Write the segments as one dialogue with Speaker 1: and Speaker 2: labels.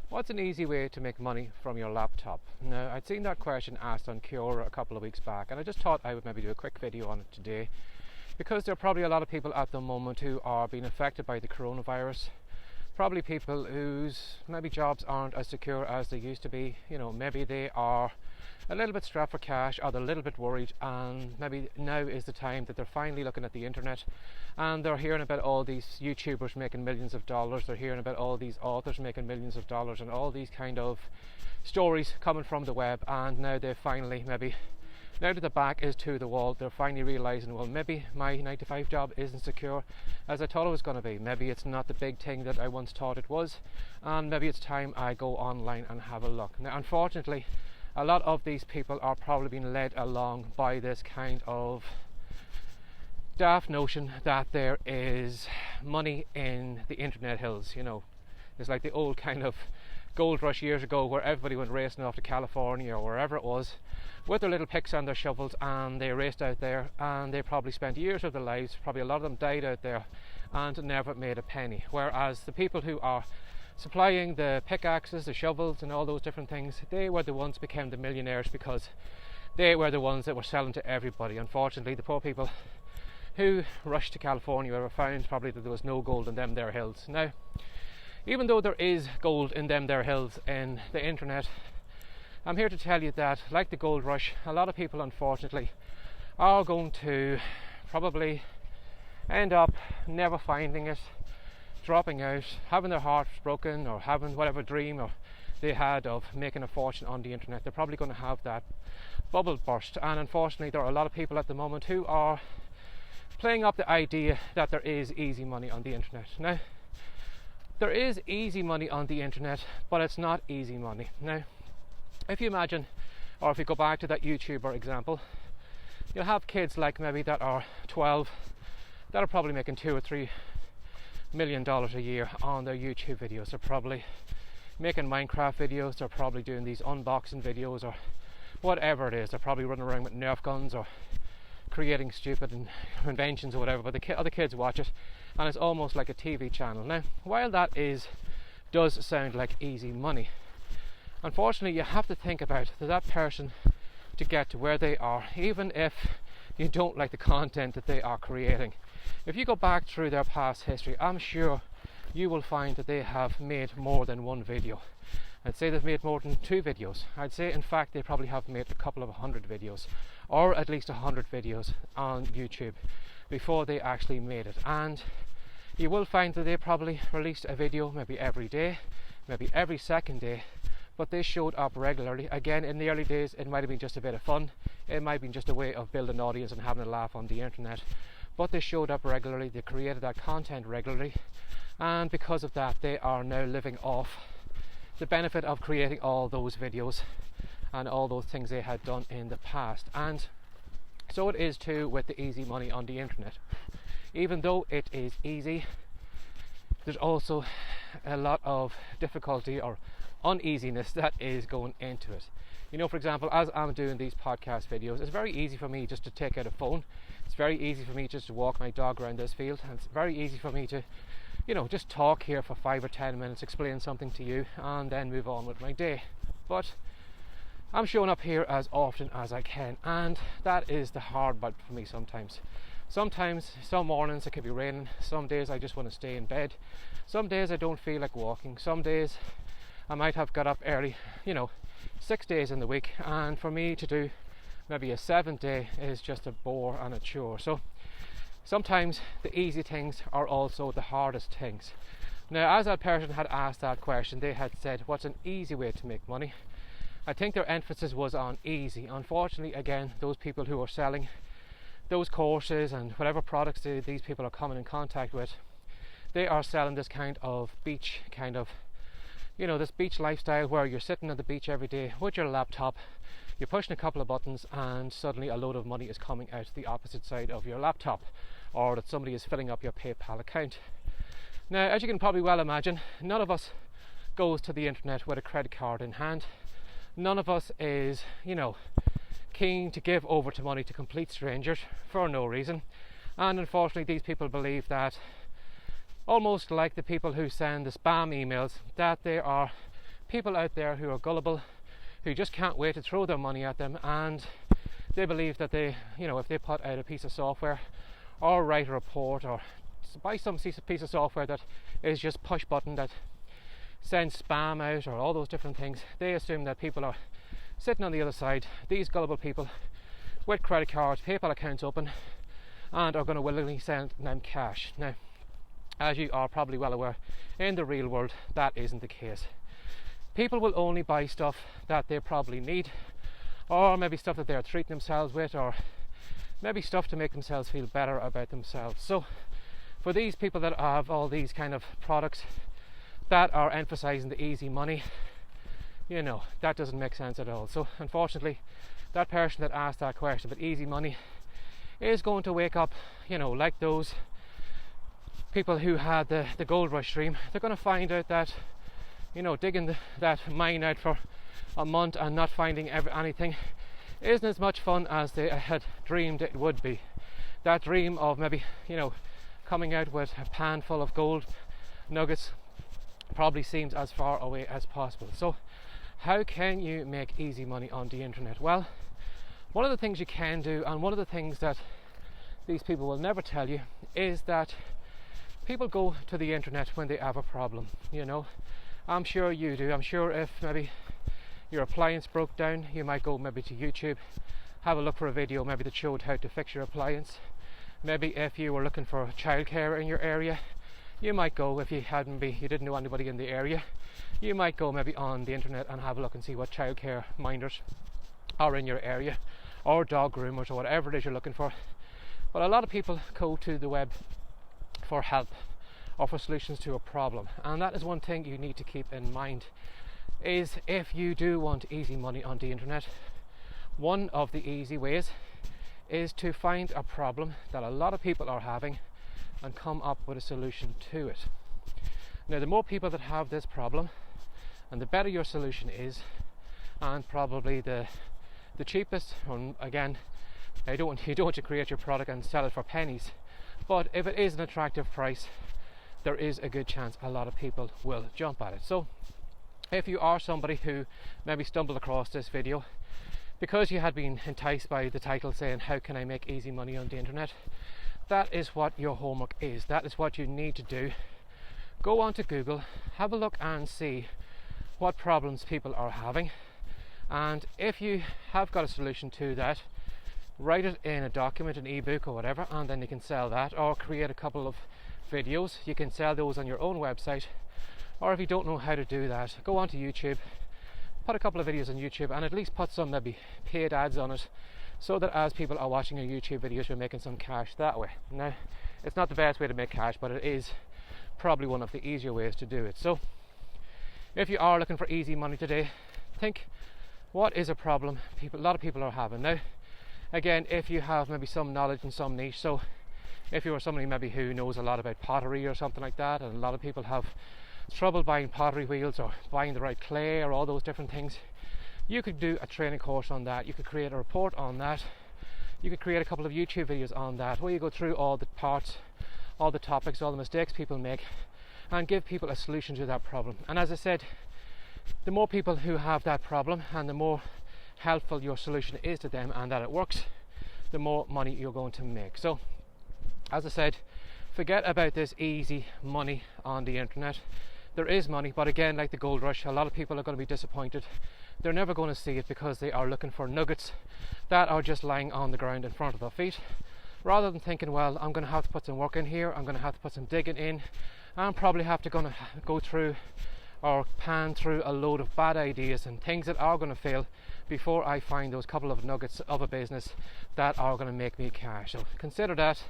Speaker 1: What's an easy way to make money from your laptop? Now, I'd seen that question asked on Cure a couple of weeks back, and I just thought I would maybe do a quick video on it today, because there are probably a lot of people at the moment who are being affected by the coronavirus. Probably people whose maybe jobs aren't as secure as they used to be. Maybe they are a little bit strapped for cash, or they're a little bit worried, and maybe now is the time that they're finally looking at the internet and they're hearing about all these YouTubers making millions of dollars. They're hearing about all these authors making millions of dollars and all these kind of stories coming from the web, and now they finally, maybe now that the back is to the wall, they're finally realizing, well, maybe my 9-to-5 job isn't secure as I thought it was going to be. Maybe it's not the big thing that I once thought it was, and maybe it's time I go online and have a look. Now, unfortunately, a lot of these people are probably being led along by this kind of daft notion that there is money in the internet hills. It's like the old kind of gold rush years ago, where everybody went racing off to California or wherever it was with their little picks and their shovels, and they raced out there, and they probably spent years of their lives, probably a lot of them died out there and never made a penny. Whereas the people who are supplying the pickaxes, the shovels and all those different things, they were the ones who became the millionaires, because they were the ones that were selling to everybody. Unfortunately, the poor people who rushed to California were found probably that there was no gold in them there hills. Now, even though there is gold in them there hills in the internet, I'm here to tell you that, like the gold rush, a lot of people unfortunately are going to probably end up never finding it, dropping out, having their hearts broken, or having whatever dream or they had of making a fortune on the internet. They're probably going to have that bubble burst, and unfortunately there are a lot of people at the moment who are playing up the idea that there is easy money on the internet. Now, there is easy money on the internet, but it's not easy money. Now, if you imagine, or if you go back to that YouTuber example, you'll have kids like maybe that are 12 that are probably making $2 or $3 million a year on their YouTube videos. They're probably making Minecraft videos, they're probably doing these unboxing videos, or whatever it is. They're probably running around with Nerf guns or creating stupid inventions or whatever, but the other kids watch it, and it's almost like a TV channel. Now, while that does sound like easy money, unfortunately you have to think about that person to get to where they are, even if you don't like the content that they are creating. If you go back through their past history, I'm sure you will find that they have made more than one video. I'd say they've made more than 2 videos. I'd say, in fact, they probably have made a couple of 100 videos, or at least 100 videos on YouTube before they actually made it. And you will find that they probably released a video maybe every day, maybe every second day, but they showed up regularly. Again, in the early days, it might have been just a bit of fun. It might have been just a way of building an audience and having a laugh on the internet. But they showed up regularly, they created that content regularly, and because of that, they are now living off the benefit of creating all those videos and all those things they had done in the past. And so it is too with the easy money on the internet. Even though it is easy, there's also a lot of difficulty or uneasiness that is going into it. For example, as I'm doing these podcast videos, it's very easy for me just to take out a phone. It's very easy for me just to walk my dog around this field, and it's very easy for me to just talk here for 5 or 10 minutes, explain something to you, and then move on with my day. But I'm showing up here as often as I can, and that is the hard part for me sometimes. Some mornings it could be raining, some days I just want to stay in bed, some days I don't feel like walking, some days I might have got up early, 6 days in the week, and for me to do maybe a 7th day is just a bore and a chore. So sometimes the easy things are also the hardest things. Now, as that person had asked that question, they had said, what's an easy way to make money? I think their emphasis was on easy. Unfortunately, again, those people who are selling those courses and whatever products these people are coming in contact with, they are selling this kind of beach this beach lifestyle, where you're sitting at the beach every day with your laptop, you're pushing a couple of buttons, and suddenly a load of money is coming out the opposite side of your laptop, or that somebody is filling up your PayPal account. Now, as you can probably well imagine, none of us goes to the internet with a credit card in hand. None of us is, keen to give over to money to complete strangers for no reason. And unfortunately, these people believe that, almost like the people who send the spam emails, that they are people out there who are gullible, who just can't wait to throw their money at them, and they believe that they, if they put out a piece of software or write a report or buy some piece of software that is just push button that sends spam out or all those different things, they assume that people are sitting on the other side, these gullible people with credit cards, PayPal accounts open, and are going to willingly send them cash. Now, as you are probably well aware, in the real world that isn't the case. People will only buy stuff that they probably need, or maybe stuff that they're treating themselves with, or maybe stuff to make themselves feel better about themselves. So for these people that have all these kind of products that are emphasizing the easy money, that doesn't make sense at all. So unfortunately, that person that asked that question about easy money is going to wake up, like those people who had the gold rush dream. They're going to find out that, digging that mine out for a month and not finding anything isn't as much fun as they had dreamed it would be. That dream of maybe, coming out with a pan full of gold nuggets probably seems as far away as possible. So how can you make easy money on the internet? Well, one of the things you can do, and one of the things that these people will never tell you, is that people go to the internet when they have a problem. I'm sure you do. I'm sure if maybe your appliance broke down, you might go maybe to YouTube, have a look for a video maybe that showed how to fix your appliance. Maybe if you were looking for childcare in your area, you might go, if you didn't know anybody in the area, you might go maybe on the internet and have a look and see what childcare minders are in your area, or dog groomers, or whatever it is you're looking for. But a lot of people go to the web for help or for solutions to a problem, and that is one thing you need to keep in mind, is if you do want easy money on the internet, one of the easy ways is to find a problem that a lot of people are having and come up with a solution to it. Now, the more people that have this problem, and the better your solution is, and probably the cheapest, or again, you don't want to create your product and sell it for pennies, but if it is an attractive price, there is a good chance a lot of people will jump at it. So if you are somebody who maybe stumbled across this video because you had been enticed by the title saying, how can I make easy money on the internet, that is what your homework is. That is what you need to do. Go on to Google, have a look and see what problems people are having, and if you have got a solution to that, write it in a document, an ebook or whatever, and then you can sell that, or create a couple of videos. You can sell those on your own website, or if you don't know how to do that, go onto YouTube, put a couple of videos on YouTube, and at least put some maybe paid ads on it, so that as people are watching your YouTube videos, you're making some cash that way. Now, it's not the best way to make cash, but it is probably one of the easier ways to do it. So if you are looking for easy money today, think, what is a problem a lot of people are having? Now, again, if you have maybe some knowledge in some niche, so if you are somebody maybe who knows a lot about pottery or something like that, and a lot of people have trouble buying pottery wheels or buying the right clay or all those different things, you could do a training course on that. You could create a report on that. You could create a couple of YouTube videos on that, where you go through all the parts, all the topics, all the mistakes people make, and give people a solution to that problem. And as I said, the more people who have that problem, and the more helpful your solution is to them and that it works, the more money you're going to make. So as I said, forget about this easy money on the internet. There is money, but again, like the gold rush, a lot of people are going to be disappointed. They're never going to see it because they are looking for nuggets that are just lying on the ground in front of their feet, rather than thinking, well, I'm going to have to put some work in here, I'm going to have to put some digging in, and probably have to go through or pan through a load of bad ideas and things that are going to fail before I find those couple of nuggets of a business that are going to make me cash. So consider that,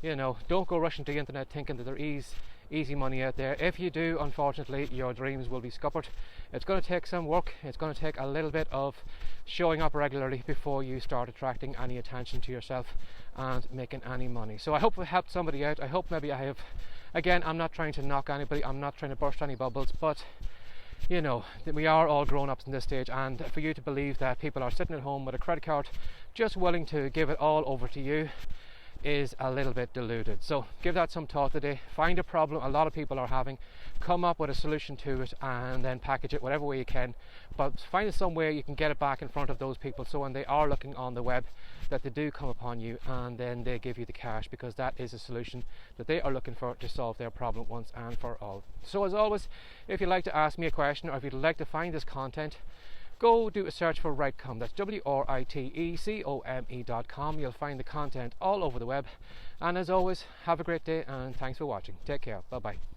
Speaker 1: don't go rushing to the internet thinking that there is easy money out there. If you do, unfortunately, your dreams will be scuppered. It's going to take some work. It's going to take a little bit of showing up regularly before you start attracting any attention to yourself and making any money. So I hope I helped somebody out. I hope maybe I have. Again, I'm not trying to knock anybody, I'm not trying to burst any bubbles, but that we are all grown-ups in this stage, and for you to believe that people are sitting at home with a credit card just willing to give it all over to you is a little bit diluted. So give that some thought today. Find a problem a lot of people are having, come up with a solution to it, and then package it whatever way you can, but find some way you can get it back in front of those people, so when they are looking on the web that they do come upon you and then they give you the cash, because that is a solution that they are looking for to solve their problem once and for all. So as always, if you'd like to ask me a question, or if you'd like to find this content, go do a search for WriteCome. That's WriteCome.com. You'll find the content all over the web. And as always, have a great day and thanks for watching. Take care. Bye bye.